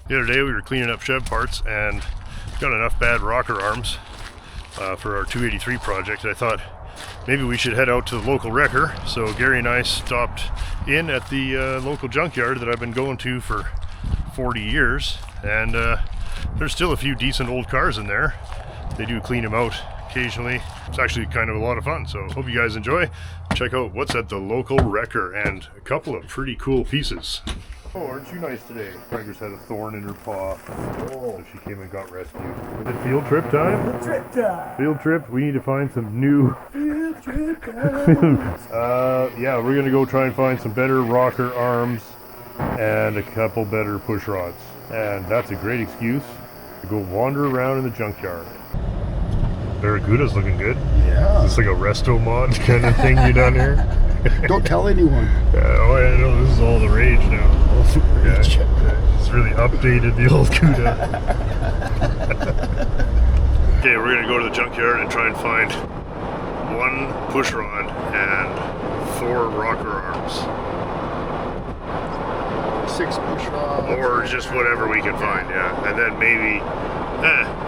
The other day we were cleaning up Chev parts and got enough bad rocker arms for our 283 project. I thought maybe we should head out to the local wrecker. So Gary and I stopped in at the local junkyard that I've been going to for 40 years, and there's still a few decent old cars in there. They do clean them out occasionally. It's actually kind of a lot of fun, so hope you guys enjoy. Check out what's at the local wrecker and a couple of pretty cool pieces. Oh, aren't you nice today? Tiger's had a thorn in her paw, so she came and got rescued. Is it field trip time? Trip time! Field trip, we need to find some new... Field trip time! Yeah, we're gonna go try and find some better rocker arms and a couple better push rods. And that's a great excuse to go wander around in the junkyard. Barracuda's looking good. Yeah. It's like a resto mod kind of thing you done here. Don't tell anyone. Oh, I know, this is all the rage now. Yeah, it's really updated the old CUDA. Okay, we're gonna go to the junkyard and try and find one push rod and 4 rocker arms. 6 push rods. Or just whatever we can find, yeah. And then maybe,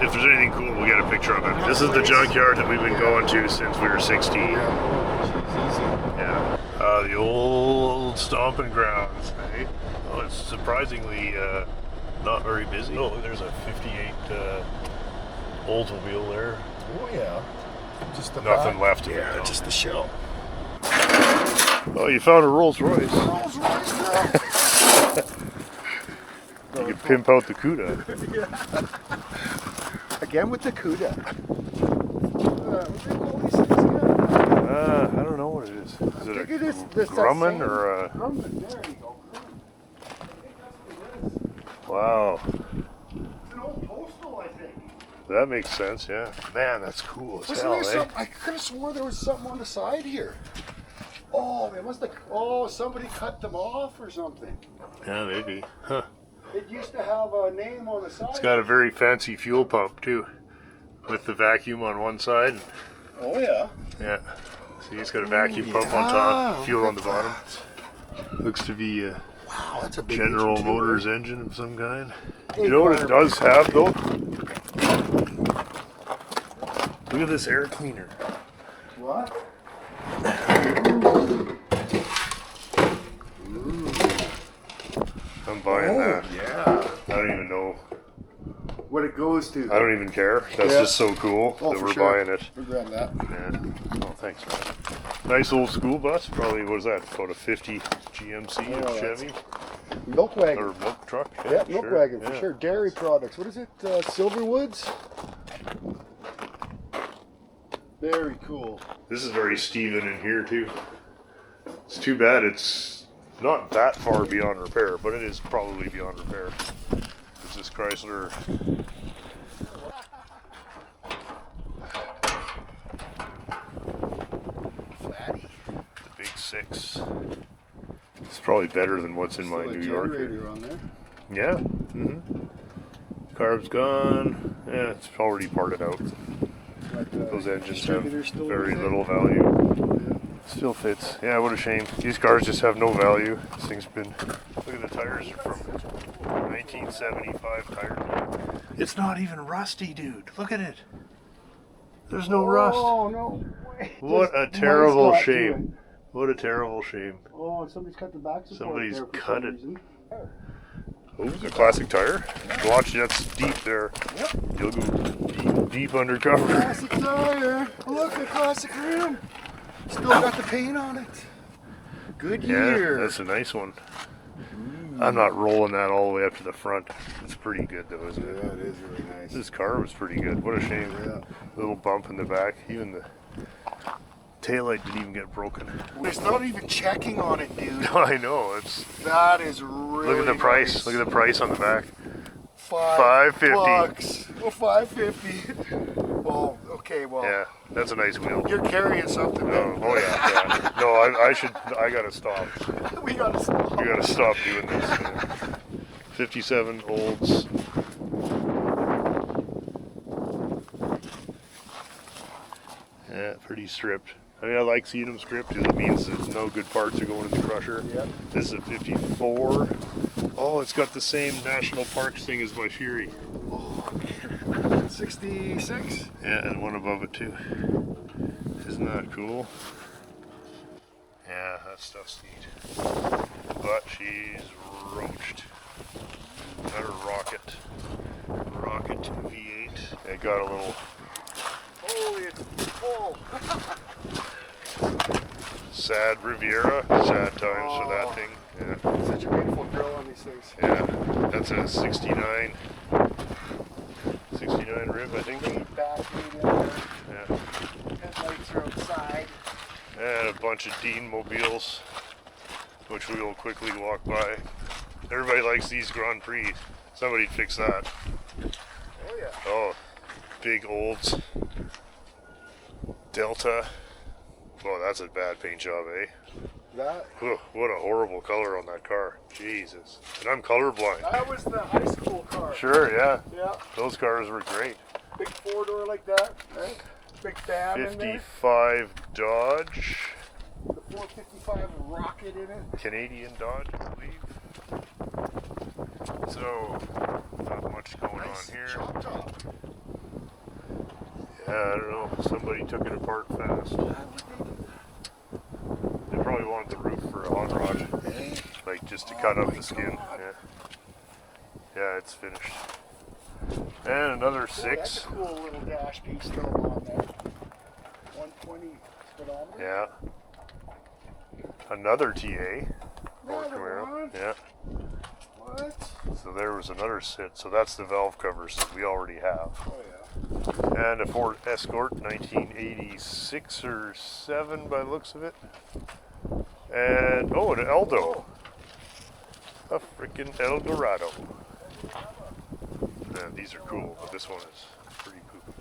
if there's anything cool, we'll get a picture of it. This is the junkyard that we've been going to since we were 16. Yeah. The old stomping grounds, eh? Oh, it's surprisingly not very busy. Oh, there's a 58 Oldsmobile there. Oh yeah. Just the Nothing back. left of it. Yeah, though. just the shell. Oh, you found a Rolls Royce. Rolls Royce girl. You can pimp out the CUDA. Again with the CUDA. What do they call these things again? I don't know what it is. Is it I think a it is the Grumman or a... Grumman, there you go. I think that's what it is. Wow. It's an old postal, I think. That makes sense, yeah. Man, that's cool as hell, eh? I could have swore there was something on the side here. Oh, it must have. Oh, somebody cut them off or something. Yeah, maybe. Huh. It used to have a name on the side. It's got a very fancy fuel pump, too. With the vacuum on one side. Oh, yeah. Yeah. See, it's got a vacuum pump on top, fuel on the bottom. Looks to be a Wow, that's a big General engine, too, Motors right? engine of some kind. You know what it does have, though? Look at this air cleaner. What? I'm buying that. Yeah. I don't even know. What it goes to. I don't even care. That's Yeah. just so cool Oh, that for we're sure. buying it. We'll grab that. Yeah. Oh, thanks, man. Nice old school bus. Probably, what is that? About a 50 GMC Oh, of that's- Chevy? Milk wagon. Or milk truck? Yeah, milk sure. wagon for Yeah. sure. Dairy products. What is it? Silverwoods? Very cool. This is very Steven in here, too. It's too bad it's not that far beyond repair, but it is probably beyond repair. It's this Chrysler. Flatty. The Big 6. It's probably better than what's in my Still a New Yorker. generator on there. Yeah. Carb's gone. Yeah, it's already parted out. But, Those engines have distributor still very with it? little value. Still fits. Yeah, what a shame. These cars just have no value. This thing's been... Look at the tires are from 1975 tires. It's not even rusty, dude. Look at it. There's no rust. Oh, no way. What a Just terrible mice got to shame. What a terrible shame. it. Oh, and somebody's cut the back support Somebody's there for cut some it. reason. Oh, it's a classic tire. Watch, that's deep there. Yep. You'll go deep undercover. Classic tire. Look, a classic rim. Still got the paint on it. Good year. Yeah, that's a nice one. I'm not rolling that all the way up to the front. It's pretty good though, isn't it? Yeah, it is really nice. This car was pretty good. What a shame. Yeah. Little bump in the back. Even the taillight didn't even get broken. There's not even checking on it, dude. I know. It's That is really look at the price. nice. Look at the price on the back. $5. $5.50. Oh, $5.50. Oh, okay, well. Yeah, that's a nice wheel. You're carrying something. Oh yeah. No, I gotta stop. We gotta stop. We gotta stop doing this. 57 Olds. Yeah, pretty stripped. I mean, I like seeing them stripped because it means that no good parts are going in the crusher. Yep. This is a 54. Oh, Oh, it's got the same national parks thing as my Fury. Oh, 66. Yeah, and one above it too. Isn't that cool? Yeah, that stuff's neat. But she's roached. Got a rocket V8. It got a little. Holy, it's full. Sad Riviera, sad times for that thing. Yeah. Such a beautiful grill on these things. Yeah, that's a 69 rib, I think. Back in there. Yeah. Headlights are outside. And a bunch of Dean mobiles, which we will quickly walk by. Everybody likes these Grand Prix. Somebody'd fix that. Oh yeah. Oh, big olds. Delta. Oh, that's a bad paint job, eh? That. Whew, what a horrible color on that car. Jesus. And I'm colorblind. That was the high school car. Sure, yeah. Yeah. Those cars were great. Big 4-door like that, right? Big fan in there. 55 Dodge. The 455 rocket in it. Canadian Dodge, I believe. So, not much going on here. Chop top. Yeah, I don't know. Somebody took it apart fast. They probably wanted the roof for a hot rod. Like just to cut up the skin. Yeah. Yeah, it's finished. And another That's 6. a cool little dash piece going on there. 120 speedometer. Yeah. Another TA. Ford Another Camaro. one? Yeah. What? So there was another sit. So that's the valve covers that we already have. Oh yeah. And a Ford Escort, 1986 or 7 by the looks of it. And, oh, an Eldo. A freaking Eldorado. Man, these are cool, but this one is pretty cool.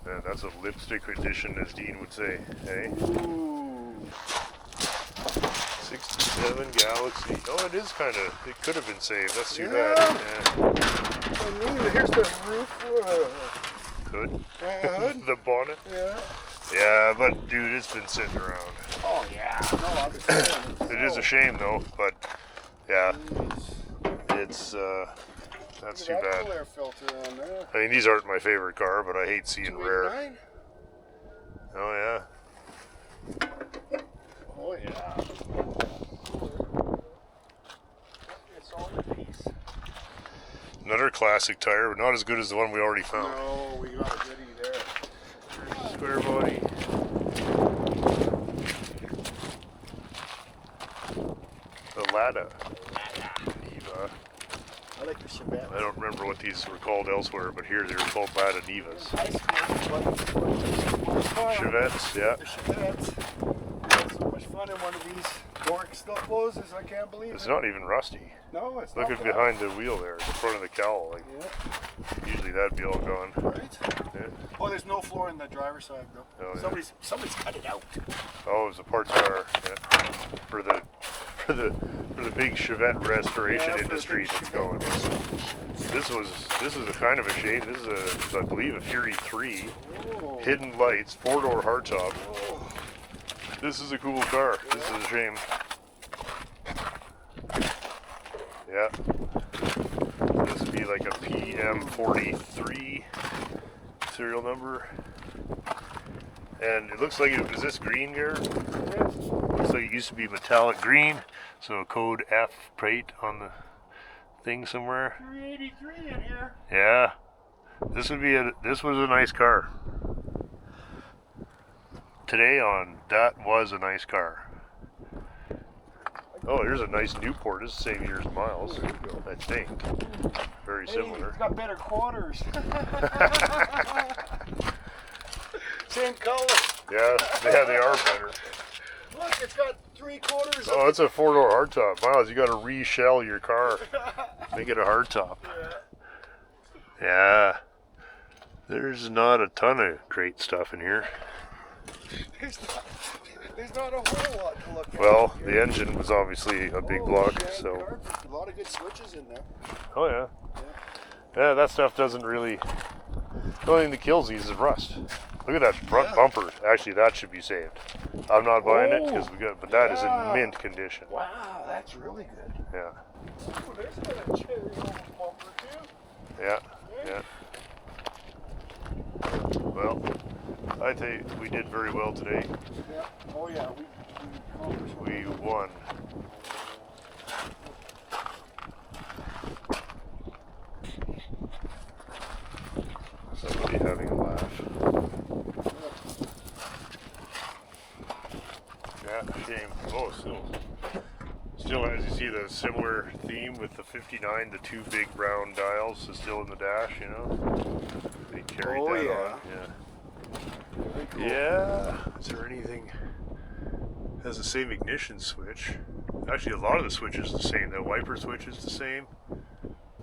Man, that's a lipstick edition, as Dean would say, eh? Ooh. 67 Galaxy. Oh, it is kind of, it could have been saved. That's too Yeah. bad. Yeah. And here's the roof. Good. Hood. The bonnet. Yeah. Yeah, but dude, it's been sitting around. Oh yeah. No, I'm just saying. It is a shame though, but yeah, Jeez. it's that's too Look at that bad. cool air filter on there. I mean, these aren't my favorite car, but I hate seeing rare. 289? Oh yeah. Oh yeah. It's all in piece. Another classic tire, but not as good as the one we already found. No, we got a goodie there. Square body. The Lada. Neva. I like the Chevette. I don't remember what these were called elsewhere, but here they're called Lada Nevas. High school, Chevettes, yeah. The Chevettes. We had so much fun in one of these. Door still closes, I can't believe It's it. not even rusty. No, it's Look not at bad. behind the wheel there, the front of the cowl. Like Yeah, usually that'd be all gone. right? Yeah. Oh, there's no floor in the driver's side though. Oh, yeah. Somebody's cut it out. Oh, it was a parts car, yeah. for the big Chevette restoration Yeah, for the industry big that's Chevette. going. This is a kind of a shame. This is I believe a Fury 3, Oh. hidden lights, 4-door hardtop. Oh. This is a cool car. This is a shame. Yeah. This would be like a PM43 serial number. And it looks like it was this green, Garrett? Looks like it used to be metallic green. So code F plate on the thing somewhere. 383 in here. Yeah. This was a nice car. Today on that was a nice car. Oh, here's a nice Newport. This is the same years and miles, I think. Very Hey, similar. it's got better quarters. Same color. Yeah, they are better. Look, it's got 3/4. Oh, it's a 4-door hardtop. Miles, you got to reshell your car. Make it a hardtop. Yeah. There's not a ton of great stuff in here. There's not a whole lot to look at. Well, here. the engine was obviously a big Oh, block, shag so. carpet. A lot of good switches in there. Oh yeah. Yeah, that stuff doesn't really. The only thing that kills these is rust. Look at that front bumper. Actually, that should be saved. I'm not buying it because we got, but that is in mint condition. Wow, that's really good. Yeah. Look Yeah, yeah. Well, I think we did very well today. Yeah. Oh yeah, We won. Somebody having a laugh. Yeah, shame. Oh, still as you see the similar theme with the 59, the two big brown dials is still in the dash, you know? They carried that on. Yeah. very cool. Yeah. Is there anything? Has the same ignition switch. Actually, a lot of the switches are the same. The wiper switch is the same.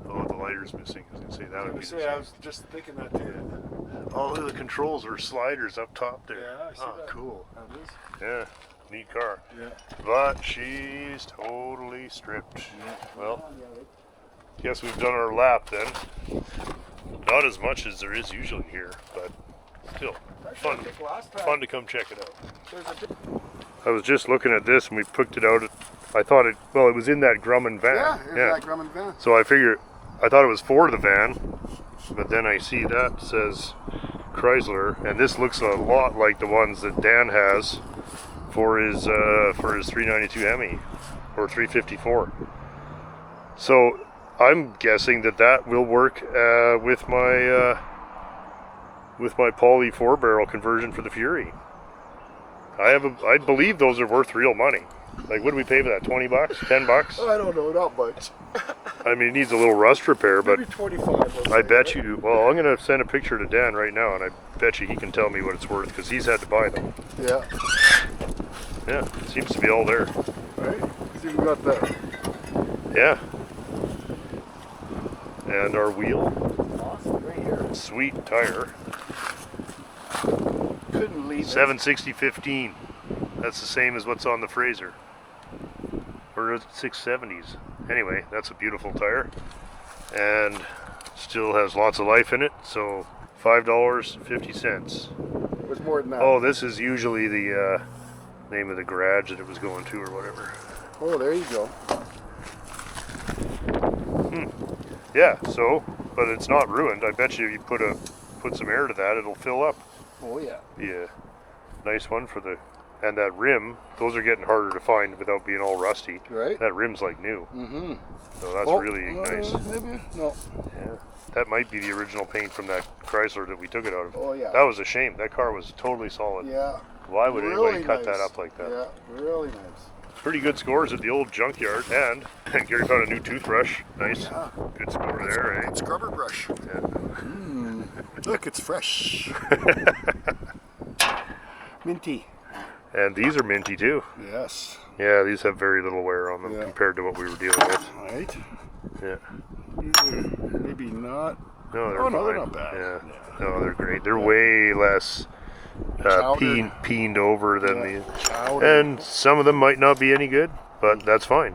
Oh, the lighter's missing. I was gonna say that would be the same. I was just thinking that too. All of the controls are sliders up top there. Yeah, I see that. Cool. That is. Yeah, neat car. Yeah. But she's totally stripped. Yeah. Well, guess we've done our lap then. Not as much as there is usually here, but still fun to come check it out. I was just looking at this and we picked it out. I thought it was in that Grumman van. Yeah, it was that Grumman van. So I thought it was for the van, but then I see that says Chrysler, and this looks a lot like the ones that Dan has for his 392 Hemi or 354. So I'm guessing that will work with my Poly 4-barrel conversion for the Fury. I believe those are worth real money. Like, what do we pay for that? 20 bucks? 10 bucks? I don't know, not much. I mean, it needs a little rust repair, but maybe 25. I bet you. Well, I'm gonna send a picture to Dan right now, and I bet you he can tell me what it's worth because he's had to buy them. Yeah. Yeah, seems to be all there. Right? See, we got that. Yeah. And our wheel. Awesome, right here. Sweet tire. Couldn't leave 760/15. That's the same as what's on the Fraser. Or 670s. Anyway, that's a beautiful tire. And still has lots of life in it, so $5.50. It was more than that. Oh, this is usually the name of the garage that it was going to or whatever. Oh, there you go. Yeah, so, but it's not ruined. I bet you put some air to that, it'll fill up. Oh yeah. Yeah. Nice one for the, and that rim, those are getting harder to find without being all rusty. Right. That rim's like new. Mm-hmm. So that's really nice. Maybe? No. Yeah. That might be the original paint from that Chrysler that we took it out of. Oh yeah. That was a shame. That car was totally solid. Yeah. Why would really anybody cut nice. that up like that? Yeah, really nice. Pretty good scores at the old junkyard, and Gary found a new toothbrush. Nice. Yeah. Good score there, eh? Good scrubber brush. Yeah. Look, it's fresh. Minty. And these are minty too. Yes. Yeah, these have very little wear on them compared to what we were dealing with. Right. Yeah. Maybe not. No, they're fine. they're not bad. Yeah. No, they're great. They're way less peened over than the. And some of them might not be any good, but that's fine.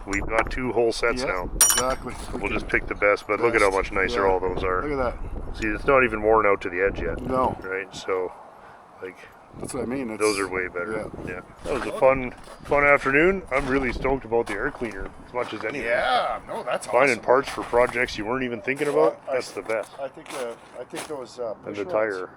We've got 2 whole sets now. Exactly. We'll just pick the best, but look at how much nicer all those are. Look at that. See, it's not even worn out to the edge yet. No. Right? So, like, that's what I mean. those are way better. Yeah. That was a fun afternoon. I'm really stoked about the air cleaner as much as anything. Yeah. No, that's Finding awesome. parts for projects you weren't even thinking about. That's the best. I think those. And the tire.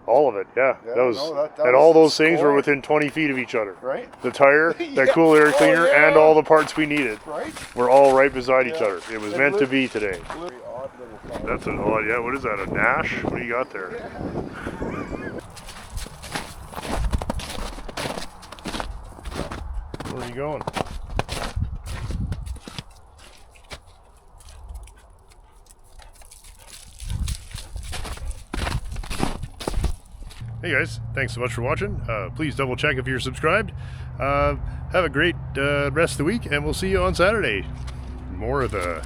All of it, yeah. Yeah, That was, that and was all the those things were score. within 20 feet of each other. Right. The tire, that Yeah. cool air cleaner, Oh, yeah. and all the parts we needed Right. were all right beside each Yeah. other. It was And meant to be today. Very odd little car. That's an odd, yeah, what is that, a Nash? What do you got there? Where are you going? Hey guys, thanks so much for watching. Please double check if you're subscribed. Have a great rest of the week, and we'll see you on Saturday. More of the...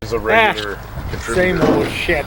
This is a regular contributor. Same old shit.